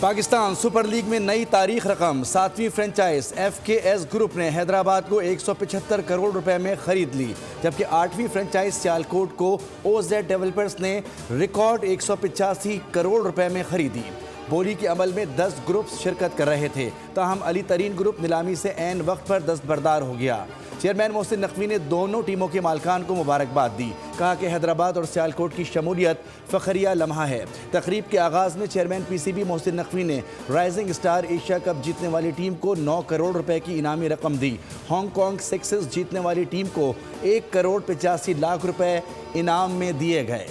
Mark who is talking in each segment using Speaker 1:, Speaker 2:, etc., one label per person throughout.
Speaker 1: Pakistan super league में नई तारीख रकम। 7वीं फ्रेंचाइज FKS ग्रुप ने हैदराबाद को 175 करोड़ रुपए में खरीद ली, जबकि 8वीं फ्रेंचाइज सियालकोट को OZ डेवलपर्स ने रिकॉर्ड 185 करोड़ रुपए में खरीदी। बोली के अमल में 10 ग्रुप्स शिरकत कर रहे थे, ताहम अली तरीन ग्रुप नीलामी से ऐन वक्त पर दस्तबरदार हो गया। चेयरमैन मोहसिन नकवी ने दोनों टीमों के मालिकान को मुबारकबाद दी। कहा कि हैदराबाद और सियालकोट की शमूलियत फ़खरिया लम्हा है। तकरीब के आगाज़ में चेयरमैन PCB मोहसिन नकवी ने राइजिंग स्टार एशिया कप जीतने वाली टीम को 9 करोड़ रुपए की इनामी रकम दी। हांगकॉन्ग सिक्सेस जीतने वाली टीम को 1 करोड़ 85 लाख रुपए इनाम में दिए गए।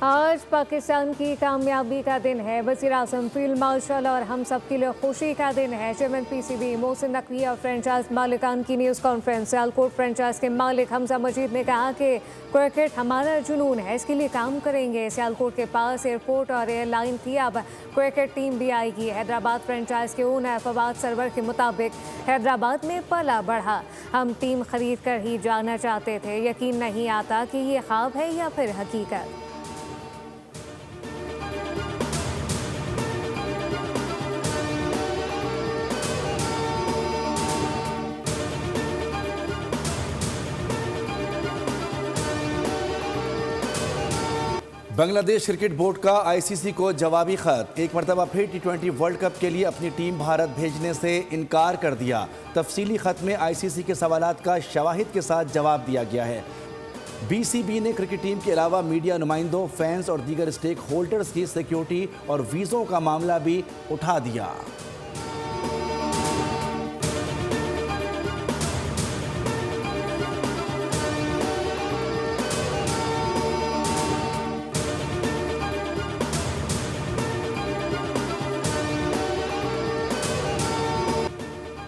Speaker 2: आज पाकिस्तान की कामयाबी का दिन है। वज़ीर-ए-आज़म, फील्ड मार्शल और हम सब के लिए खुशी का दिन है। चेयरमैन PCB मोहसिन नकवी और फ्रेंचाइज मालिकान की न्यूज़ कॉन्फ्रेंस। सियालकोट फ्रेंचाइज के मालिक हमजा मजीद ने कहा कि क्रिकेट हमारा जुनून है, इसके लिए काम करेंगे। सियालकोट के पास एयरपोर्ट और एयरलाइन थी, अब क्रिकेट टीम भी आएगी। हैदराबाद फ्रेंचाइज के ओनर फवाद सरवर के मुताबिक हैदराबाद में पला बढ़ा। हम टीम खरीद कर ही जाना चाहते थे, यकीन नहीं आता कि ये ख्वाब है या फिर हकीकत।
Speaker 1: बांग्लादेश क्रिकेट बोर्ड का ICC को जवाबी खत। एक मरतबा फिर T20 वर्ल्ड कप के लिए अपनी टीम भारत भेजने से इनकार कर दिया। तफसीली खत में ICC के सवालात का शवाहिद के साथ जवाब दिया गया है। BCB ने क्रिकेट टीम के अलावा मीडिया नुमाइंदों, फैंस और दीगर स्टेक होल्डर्स की सिक्योरिटी और वीज़ों का मामला भी उठा दिया।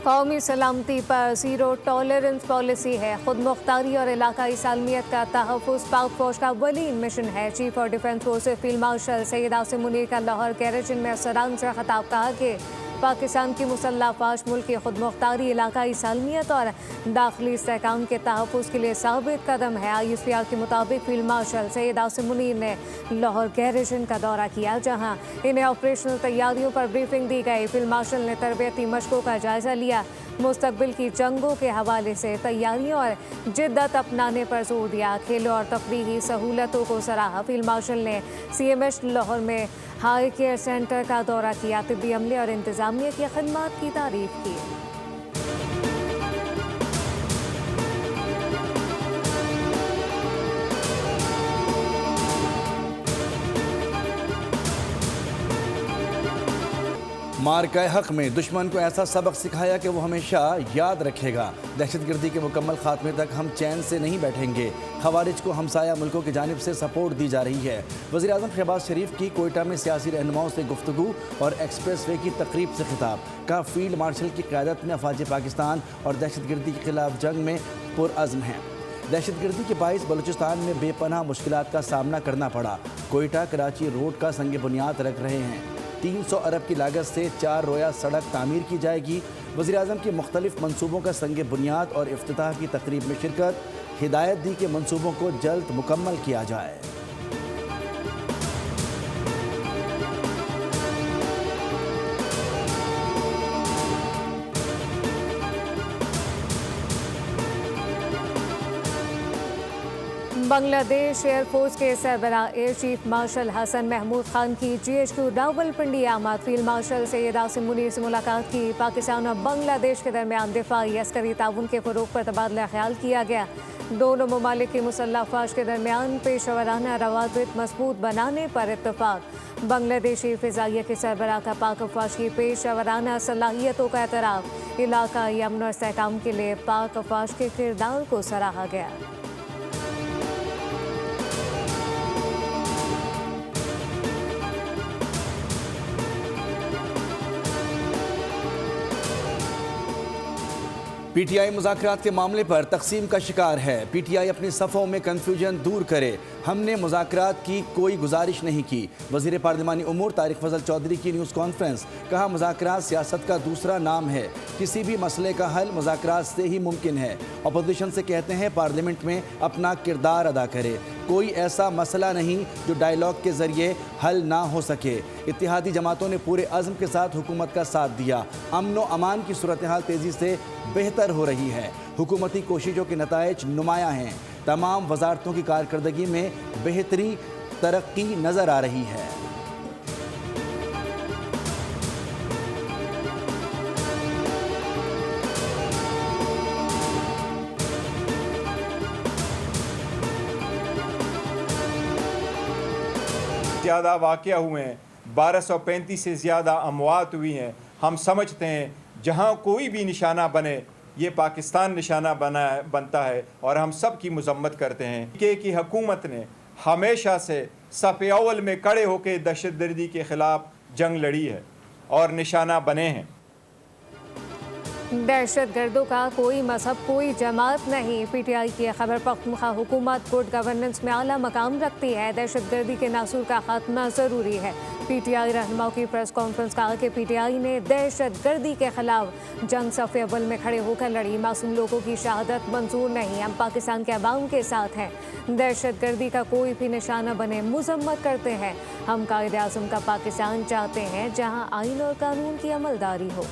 Speaker 2: कौमी सलामती पर ज़ीरो टॉलरेंस पॉलिसी है। खुद मुख्तारी और इलाकाई सालमियत का तहफ़्फ़ुज़ पाक फौज का वलीन मिशन है। Chief of defence forces field marshal Syed Asim Munir का लाहौर गैरेजन में अफसरान से खिताब। कहा कि पाकिस्तान की मुसल्लह अफ़वाज मुल्क की खुद मुख्तारी, इलाकाई सालमियत और दाखिली इस्तेहकाम के तहफ़्फ़ुज़ के लिए साबित कदम है। ISPR के मुताबिक फील्ड मार्शल सैयद आसिम मुनीर ने लाहौर गैरेजन का दौरा किया, जहाँ इन्हें ऑपरेशनल तैयारियों पर ब्रीफिंग दी गई। फील्ड मार्शल ने तरबियती मशकों का जायज़ा लिया, मुस्तकबिल की जंगों के हवाले से तैयारियों और जिद्दत अपनाने पर जोर दिया। खेलों और तफरीही सहूलतों को सराहा। फील्ड मार्शल ने CMH लाहौर में हाई केयर सेंटर का दौरा किया, तिब्बी अमले और इंतजामिया की खदमात की तारीफ की।
Speaker 1: मार्का हक में दुश्मन को ऐसा सबक सिखाया कि वो हमेशा याद रखेगा। दहशतगर्दी के मुकम्मल खात्मे तक हम चैन से नहीं बैठेंगे। खवारिज को हमसाया मुल्कों की जानिब से सपोर्ट दी जा रही है। वज़ीर-ए-आज़म शहबाज शरीफ की कोयटा में सियासी रहनुमाओं से गुफ्तगू और एक्सप्रेस वे की तकरीब से खिताब। का फील्ड मार्शल की क़यादत में अफवाज पाकिस्तान और दहशतगर्दी के खिलाफ जंग में पुरअज़्म हैं। दहशतगर्दी के बाइस बलूचिस्तान में बेपनाह मुश्किलात का सामना करना पड़ा। कोयटा कराची रोड का संग बुनियाद रख रहे हैं। 300 अरब की लागत से 4 रोया सड़क तामीर की जाएगी। वज़ीर-ए-आज़म के मुख्तलिफ मनसूबों का संग बुनियाद और इफ्तिताह की तकरीब में शिरकत। हिदायत दी कि मनसूबों को जल्द मुकम्मल किया जाए।
Speaker 2: बांग्लादेश एयरफोर्स के सरबराह air chief marshal Hasan Mahmood Khan की GHQ रावलपिंडी आमद। फील्ड मार्शल सैयद आसिम मुनीर से मुलाकात की। पाकिस्तान और बांग्लादेश के दरमियान दिफाई अस्करी ताउन के फ़रोग़ पर तबादला ख्याल किया गया। दोनों ममालिक की मुसल्लह अफ़वाज के दरमियान पेशेवराना रवाबित मजबूत बनाने पर इत्तफ़ाक़। बांग्लादेशी फ़िज़ाइया के सरबराह का पाक अफ़वाज की पेशेवराना सलाहियतों का एतराफ़। इलाकाई अमन और इस्तेहकाम के लिए पाक अफ़वाज के किरदार को सराहा गया।
Speaker 1: पीटीआई मुज़ाकरात के मामले पर तकसीम का शिकार है। पीटीआई अपनी सफ़ों में कन्फ्यूजन दूर करे, हमने मुज़ाकरात की कोई गुजारिश नहीं की। वज़ीर पार्लिमानी उमूर तारिक फजल चौधरी की न्यूज़ कॉन्फ्रेंस, कहा मुज़ाकरात सियासत का दूसरा नाम है, किसी भी मसले का हल मुज़ाकरात से ही मुमकिन है। अपोजिशन से कहते हैं पार्लियामेंट में अपना किरदार अदा करे, कोई ऐसा मसला नहीं जो डायलॉग के ज़रिए हल ना हो सके। इत्तेहादी जमातों ने पूरे अज़्म के साथ हुकूमत का साथ दिया, अमन व अमान की सूरत हाल तेज़ी से बेहतर हो रही है। हुकूमती कोशिशों के नताइज नुमायाँ हैं, तमाम वजारतों की कारकर्दगी में बेहतरी तरक्की नज़र आ रही है।
Speaker 3: ज़्यादा वाक़या हुए हैं, 1235 से ज़्यादा अमवात हुई हैं। हम समझते हैं जहाँ कोई भी निशाना बने ये पाकिस्तान निशाना बनता है और हम सब की मज़म्मत करते हैं कि हुकूमत ने हमेशा से सफ़े अव्वल में खड़े होकर दहशतगर्दी के ख़िलाफ़ जंग लड़ी है और निशाना बने हैं।
Speaker 2: दहशतगर्दों का कोई मजहब कोई जमात नहीं। पीटीआई की खैबर पख्तूनख्वा हुकूमत गुड गवर्नेंस में आला मकाम रखती है, दहशतगर्दी के नासूर का खात्मा ज़रूरी है। पीटीआई रहनुमाओं की प्रेस कॉन्फ्रेंस कहा कि पीटीआई ने दहशतगर्दी के खिलाफ जंग सफ़े अव्वल में खड़े होकर लड़ी, मासूम लोगों की शहादत मंजूर नहीं, हम पाकिस्तान के अवाम के साथ हैं। दहशतगर्दी का कोई भी निशाना बने मुजम्मत करते हैं। हम कायदे आज़म का पाकिस्तान चाहते हैं जहाँ आइन और कानून की अमलदारी हो।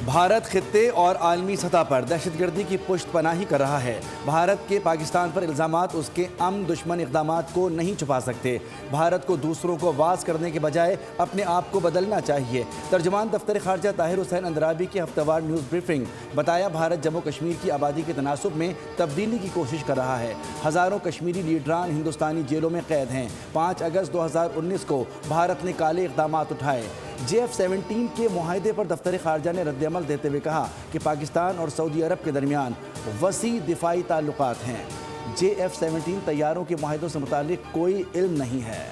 Speaker 1: भारत खित्ते और आलमी सतह पर दहशतगर्दी की पुष्ट पनाही कर रहा है। भारत के पाकिस्तान पर इल्ज़ामात उसके अमन दुश्मन इक़दामात को नहीं छुपा सकते। भारत को दूसरों को वाज करने के बजाय अपने आप को बदलना चाहिए। तर्जुमान दफ्तर ख़ारजा ताहिर हुसैन अंदराबी की हफ्तेवार न्यूज़ ब्रीफिंग, बताया भारत जम्मू कश्मीर की आबादी के तनासुब में तब्दीली की कोशिश कर रहा है। हज़ारों कश्मीरी लीडरान हिंदुस्तानी जेलों में कैद हैं। 5 अगस्त 2019 को भारत ने काले इक़दामात उठाए। JF-17 के मुआहदे पर दफ्तर ख़ारजा ने रद्दअमल देते हुए कहा कि पाकिस्तान और सऊदी अरब के दरमियान वसी दिफाई ताल्लुकात हैं। JF-17 तैयारों के मुआहदों से मुतालिक कोई इल्म नहीं है।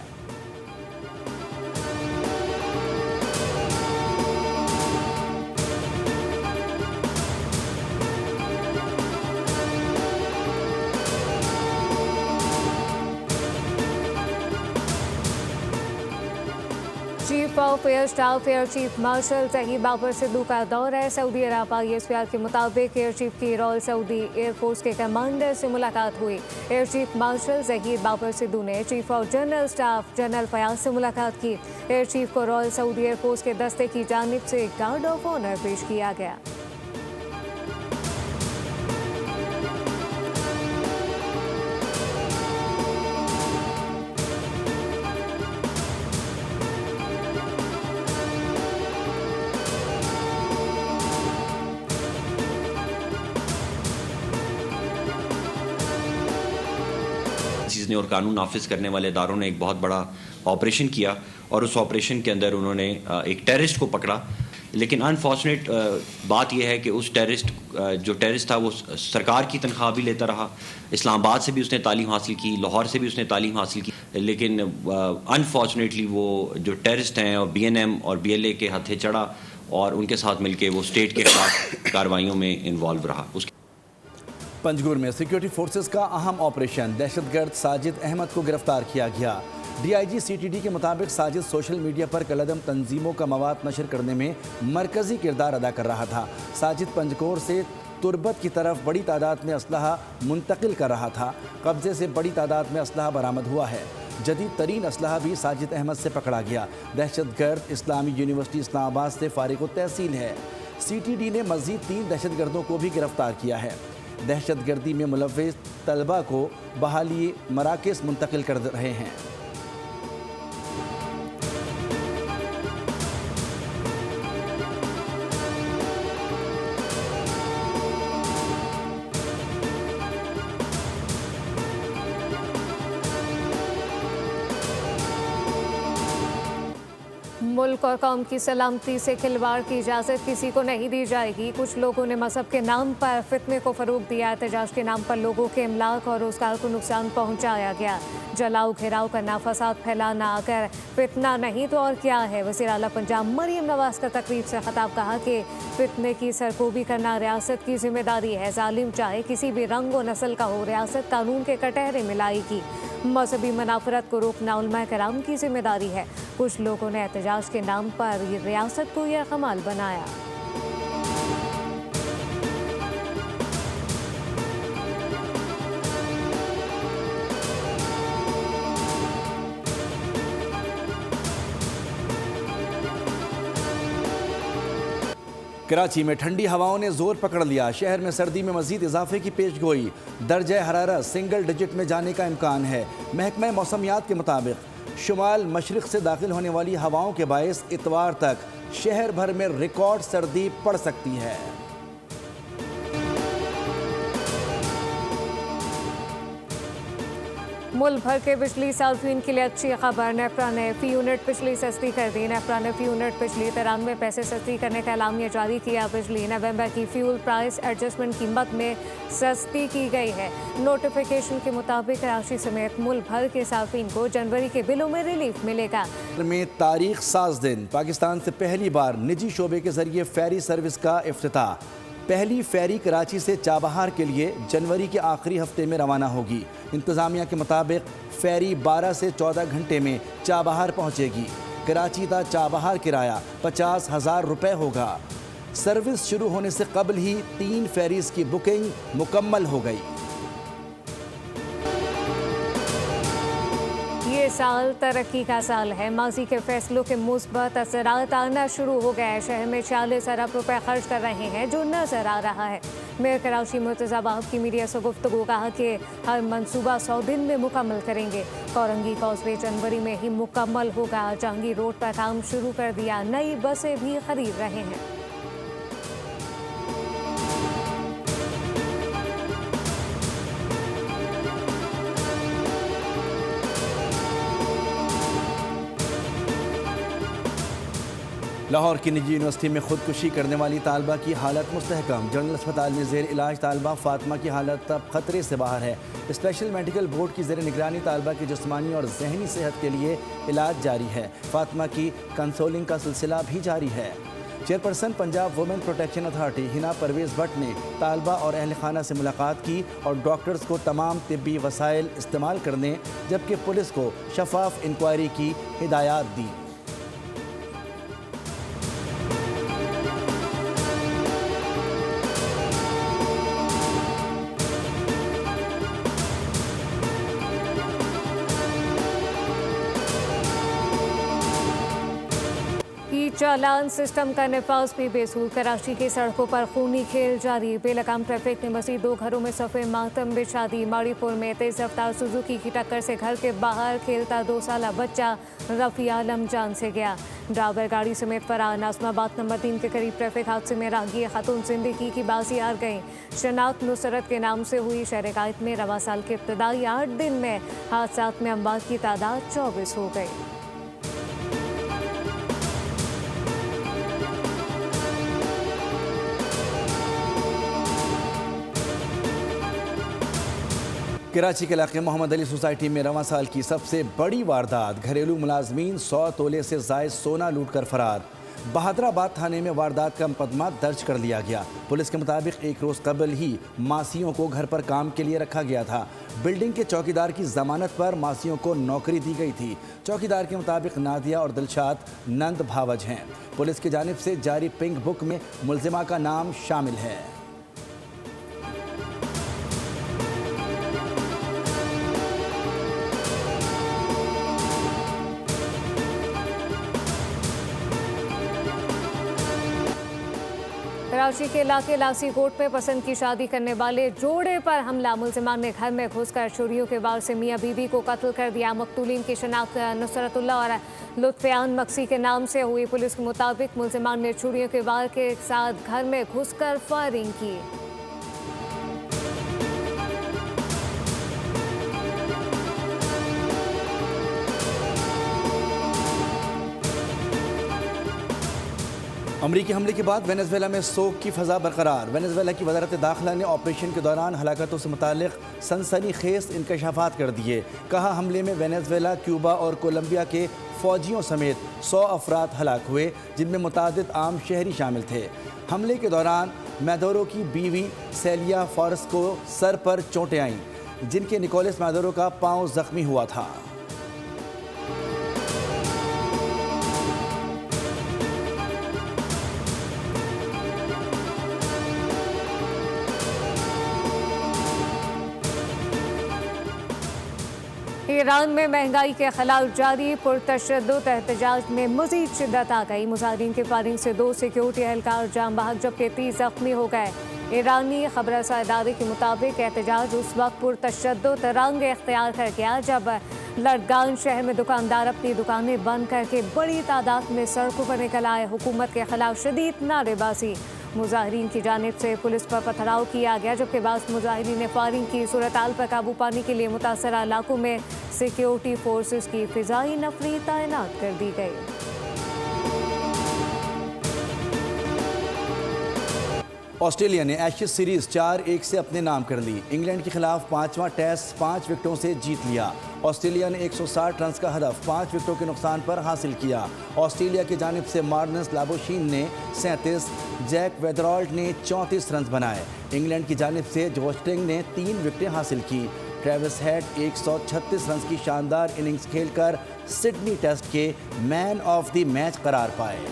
Speaker 2: Chief of air staff air chief marshal Zaheer Babar Sidhu का दौर है। सऊदी अरब ISPR के मुताबिक एयर चीफ की रॉयल सऊदी एयरफोर्स के कमांडर से मुलाकात हुई। Air chief marshal Zaheer Babar Sidhu ने chief of general staff general Fayyaz से मुलाकात की। एयर चीफ को रॉयल सऊदी एयरफोर्स के दस्ते की जानिब से गार्ड ऑफ ऑनर पेश किया गया।
Speaker 4: ने और कानून नाफिज करने वाले इदारों ने एक बहुत बड़ा ऑपरेशन किया और उस ऑपरेशन के अंदर उन्होंने एक टेररिस्ट को पकड़ा। लेकिन अनफॉर्चुनेट बात यह है कि उस जो टेररिस्ट था वो सरकार की तनख्वाह भी लेता रहा। इस्लामाबाद से भी उसने तालीम हासिल की, लाहौर से भी उसने तालीम हासिल की, लेकिन अनफॉर्चुनेटली वो जो टेररिस्ट हैं और BNM और BLA के हथे चढ़ा और उनके साथ मिलके वो स्टेट के खिलाफ कार्रवाइयों में इन्वॉल्व रहा।
Speaker 1: पंजगुर में सिक्योरिटी फोर्सेस का अहम ऑपरेशन, दहशतगर्द साजिद अहमद को गिरफ्तार किया गया। DIG CTD के मुताबिक साजिद सोशल मीडिया पर कलअदम तंजीमों का मवाद नशर करने में मरकजी किरदार अदा कर रहा था। साजिद पंजकोर से तुरबत की तरफ बड़ी तादाद में असलहा मुंतकिल कर रहा था। कब्जे से बड़ी तादाद में असलहा बरामद हुआ है। जदीद तरीन असलहा भी साजिद अहमद से पकड़ा गया। दहशतगर्द इस्लामी यूनिवर्सिटी इस्लामाबाद से फारिग तहसील है। CTD ने मज़ीद 3 दहशतगर्दों को भी गिरफ्तार किया है। दहशतगर्दी में मुलव्विस तलबा को बहाली मराकज़ मुंतकिल कर रहे हैं।
Speaker 2: मुल्क और कौम की सलामती से खिलवाड़ की इजाज़त किसी को नहीं दी जाएगी। कुछ लोगों ने मजहब के नाम पर फितने को फ़रोग दिया। एहतजाज के नाम पर लोगों के इमलाक और रोज़गार को नुकसान पहुंचाया गया। जलाओ घेराव करना, फसाद फैलाना अगर फितना नहीं तो और क्या है। वज़ीर आला पंजाब मरियम नवाज का तकरीब से खिताब, कहा कि फितने की सरकोबी करना रियासत की जिम्मेदारी है। जालिम चाहे किसी भी रंग और नस्ल का हो, रियासत कानून के कटहरे में लाएगी। मजहबी मुनाफरत को रोकना उलमा कराम की जिम्मेदारी है। कुछ लोगों ने एहतजाज के नाम पर रियासत को यह कमाल बनाया।
Speaker 1: कराची में ठंडी हवाओं ने जोर पकड़ लिया। शहर में सर्दी में मजीद इजाफे की पेशगोई। दर्जे हरारत सिंगल डिजिट में जाने का इम्कान है। महकमा मौसमियात के मुताबिक शुमाल मशरिक से दाखिल होने वाली हवाओं के बायस इतवार तक शहर भर में रिकॉर्ड सर्दी पड़ सकती है।
Speaker 2: मुल्क भर के बिजली सार्फिन के लिए अच्छी खबर। नेफ्रा ने फी यूनिट बिजली सस्ती कर दी। नेफ्रा ने फी यूनिट बिजली 93 पैसे सस्ती करने का ऐलानिया जारी किया। बिजली नवंबर की फ्यूल प्राइस एडजस्टमेंट कीमत में सस्ती की गई है। नोटिफिकेशन के मुताबिक कराची समेत मुल्क भर के सार्फिन को जनवरी के बिलों में रिलीफ मिलेगा।
Speaker 1: में तारीख साज दिन पाकिस्तान से पहली बार निजी शोबे के जरिए फेरी सर्विस का इफ्तिताह। पहली फेरी कराची से चाबहार के लिए जनवरी के आखिरी हफ्ते में रवाना होगी। इंतज़ामिया के मुताबिक फेरी 12 से 14 घंटे में चाबहार पहुंचेगी। कराची ता चाबहार किराया 50,000 रुपये होगा। सर्विस शुरू होने से कबल ही 3 फेरीज की बुकिंग मुकम्मल हो गई।
Speaker 2: ये साल तरक्की का साल है। माजी के फैसलों के मुस्बत असरात आना शुरू हो गए। शहर में 40 अरब रुपए खर्च कर रहे हैं, जो नजर आ रहा है। मेयर कराची मुर्तज़ा बाहब की मीडिया से गुफ्तगू, कहा कि हर मंसूबा 100 दिन में मुकम्मल करेंगे। कोरंगी कॉजवे जनवरी में ही मुकम्मल होगा। जहांगीर रोड पर काम शुरू कर दिया। नई बसें भी खरीद रहे हैं।
Speaker 1: लाहौर की निजी यूनिवर्सिटी में खुदकुशी करने वाली तालबा की हालत मुस्तहकम। जनरल अस्पताल में जेर इलाज तालबा फातिमा की हालत अब खतरे से बाहर है। स्पेशल मेडिकल बोर्ड की जेर निगरानी तालबा की जिस्मानी और जहनी सेहत के लिए इलाज जारी है। फातिमा की कंसोलिंग का सिलसिला भी जारी है। Chairperson Punjab women protection authority Hina Parvez Bhatt ने तालबा और अहल खाना से मुलाकात की और डॉक्टर्स को तमाम तिब्बी वसाइल इस्तेमाल करने, जबकि पुलिस को शफाफ इंक्वायरी की हिदायत दी।
Speaker 2: चालान सिस्टम का नफाज भी बेसूर। कराची की सड़कों पर खूनी खेल जारी। बेलगाम ट्रैफिक ने मजीद 2 घरों में सफ़े मातम बिछा दी। माड़ीपुर में तेज रफ्तार सुजुकी की टक्कर से घर के बाहर खेलता 2 साला बच्चा रफ़ी आलम जान से गया। ड्राइवर गाड़ी समेत फरार। नाज़िमाबाद नंबर 3 के करीब ट्रैफिक हादसे में राहगीर खातून जिंदगी की बाजी हार गई। शनाख्त नुसरत के नाम से हुई शहर कायद में रवा साल के इब्तदाई 8 दिन में हादसात में अमवात की तादाद 24 हो गई।
Speaker 1: कराची के इलाके मोहम्मद अली सोसाइटी में रवां साल की सबसे बड़ी वारदात। घरेलू मुलाजमीन 100 तोले से जायद सोना लूट कर फरार। बहादुराबाद थाने में वारदात का मुकदमा दर्ज कर लिया गया। पुलिस के मुताबिक एक रोज़ कबल ही मासियों को घर पर काम के लिए रखा गया था। बिल्डिंग के चौकीदार की जमानत पर मासियों को नौकरी दी गई थी। चौकीदार के मुताबिक नादिया और दिलशाद नंद भावज हैं। पुलिस की जानिब से जारी पिंक बुक में मुलजिमा का नाम शामिल है।
Speaker 2: कराची के इलाके लासी कोट में पसंद की शादी करने वाले जोड़े पर हमला। मुलजिमान ने घर में घुसकर छुरियों के वार से मियां बीवी को कत्ल कर दिया। मकतूलीन की शनाख्त नुसरतुल्लाह और लुत्फियान मक्सी के नाम से हुई। पुलिस के मुताबिक मुलजिमान ने छुरियों के वार के साथ घर में घुसकर फायरिंग की।
Speaker 1: अमरीकी हमले के बाद वेनेजुएला में सोग की फजा बरकरार। वेनेजुएला की वज़ारत दाखिला ने ऑपरेशन के दौरान हलाकतों से मुताल्लिक़ सनसनीखेज़ इंकशाफात कर दिए। कहा, हमले में वेनेजुएला, क्यूबा और कोलंबिया के फ़ौजियों समेत 100 अफराद हलाक हुए, जिनमें मुतादिद आम शहरी शामिल थे। हमले के दौरान मैदोरो की बीवी सेलिया फॉरेस्ट को सर पर चोटें आईं, जिनके निकोलस मैदोरो का पाँव ज़ख्मी हुआ था।
Speaker 2: ईरान में महंगाई के खिलाफ जारी पुरतशद्दुद एहतजाज में मजीद शिद्दत आ गई। मुजाहिरीन की फायरिंग से 2 सिक्योरिटी एहलकार जाम बहक जबकि 30 जख्मी हो गए। ईरानी खबरसा इदारे के मुताबिक एहतजाज उस वक्त पुरतशद्दुद रंग इख्तियार कर गया जब लड़गान शहर में दुकानदार अपनी दुकानें बंद करके बड़ी तादाद में सड़कों पर निकल आए। हुकूमत के खिलाफ शदीद नारेबाजी। मुजाहिरीन की जानिब से पुलिस पर पथराव किया गया, जबकि बाद मुजाहिरीन ने फायरिंग की। सूरत-हाल पर काबू पाने के लिए मुतासरा इलाकों में सिक्योरिटी फोर्सेस की फिजाई नफरी तैनात कर दी गई।
Speaker 1: ऑस्ट्रेलिया ने एशेज सीरीज 4-1 से अपने नाम कर ली। इंग्लैंड के खिलाफ 5वां टेस्ट 5 विकेटों से जीत लिया। ऑस्ट्रेलिया ने 160 रन का हदफ 5 विकेटों के नुकसान पर हासिल किया। ऑस्ट्रेलिया की जानिब से मार्नस लाबोशीन ने 37, जैक वेदरॉल्ट ने 34 रन बनाए। इंग्लैंड की जानिब से जोश टिंग ने 3 विकेटें हासिल की। ट्रेविस हेड 136 रन की शानदार इनिंग्स खेलकर सिडनी टेस्ट के मैन ऑफ द मैच करार पाए।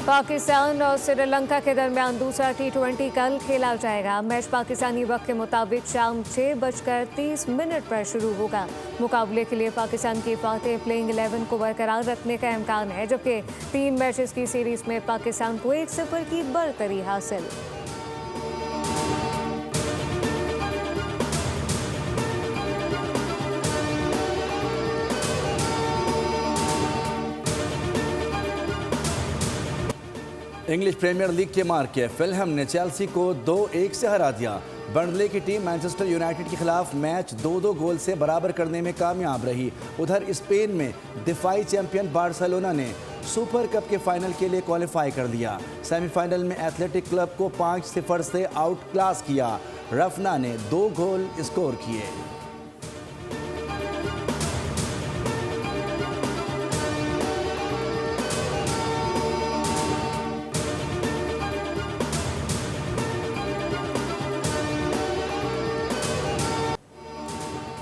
Speaker 2: पाकिस्तान और श्रीलंका के दरमियान दूसरा T20 कल खेला जाएगा। मैच पाकिस्तानी वक्त के मुताबिक शाम 6:30 पर शुरू होगा। मुकाबले के लिए पाकिस्तान की फातेह प्लेइंग 11 को बरकरार रखने का इम्कान है, जबकि 3 मैचेस की सीरीज में पाकिस्तान को 1-0 की बढ़तरी हासिल।
Speaker 1: इंग्लिश प्रीमियर लीग के मार्के फिलहम ने चेल्सी को 2-1 से हरा दिया। बर्नले की टीम मैनचेस्टर यूनाइटेड के खिलाफ मैच 2-2 गोल से बराबर करने में कामयाब रही। उधर स्पेन में दिफाई चैंपियन बार्सिलोना ने सुपर कप के फाइनल के लिए क्वालिफाई कर लिया। सेमीफाइनल में एथलेटिक क्लब को 5-0 से आउट क्लास किया। रफना ने 2 गोल स्कोर किए।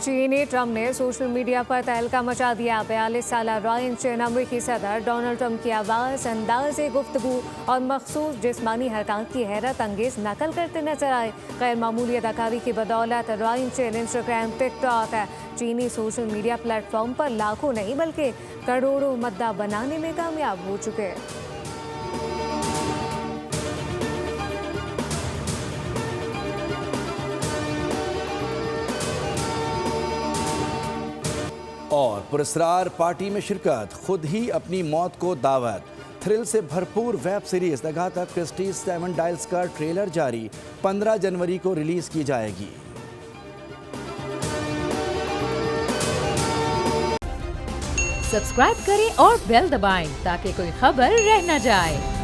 Speaker 2: चीनी ट्रंप ने सोशल मीडिया पर तहलका मचा दिया। 42 साल रायन चेन अमरीकी सदर डोनाल्ड ट्रंप की आवाज़, अंदाज़े गुफ्तगू और मखसूस जिस्मानी हरकत की हैरत अंगेज नकल करते नजर आए। गैर मामूली अदाकारी की बदौलत रायन चेन इंस्टाग्राम, टिकटॉक, चीनी सोशल मीडिया प्लेटफॉर्म पर लाखों नहीं बल्कि करोड़ों मद्दा बनाने में कामयाब हो चुके हैं।
Speaker 1: और पुरस्कार पार्टी में शिरकत, खुद ही अपनी मौत को दावत। थ्रिल से भरपूर web series Agatha Christie 7 dials का ट्रेलर जारी, 15 जनवरी को रिलीज की जाएगी।
Speaker 5: सब्सक्राइब करें और बेल दबाएं ताकि कोई खबर रह न जाए।